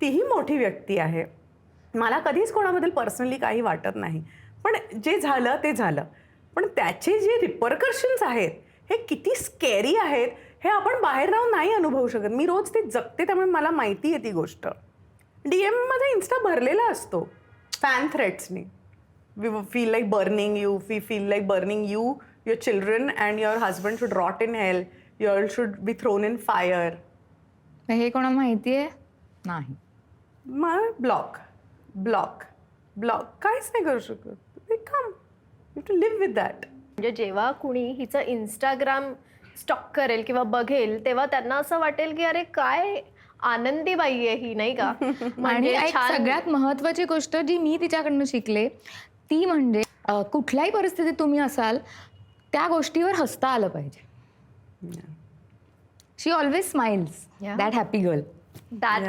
तीही मोठी व्यक्ती आहे. मला कधीच कोणाबद्दल पर्सनली काही वाटत नाही. पण जे झालं ते झालं. पण त्याचे जे रिपरकशन्स आहेत, हे किती स्कॅरी आहेत, हे आपण बाहेर राहून नाही अनुभवू शकत. मी रोज ते जगते, त्यामुळे मला माहिती आहे ती गोष्ट. डीएममध्ये इन्स्टा भरलेला असतो फॅन थ्रेट्सनी. We feel like burning you, we feel like burning you, your children and your husband should rot in hell, you all should be thrown in fire. हे कोणाला माहिती आहे? नाही. मग ब्लॉक ब्लॉक ब्लॉक, काहीच नाही करू शकत. Come you to live with that. म्हणजे जेव्हा कुणी हिचं इंस्टाग्राम स्टॉक करेल किंवा बघेल, तेव्हा त्यांना असं वाटेल की अरे काय आनंदी बाई आहे ही, नाही का? आणि म्हणजे एक सगळ्यात महत्त्वाची गोष्ट जी मी तिच्याकडनं शिकले ती म्हणजे कुठल्याही परिस्थितीत तुम्ही असाल त्या गोष्टीवर हसता आलं पाहिजे. She always smiles, Yeah. That happy girl. that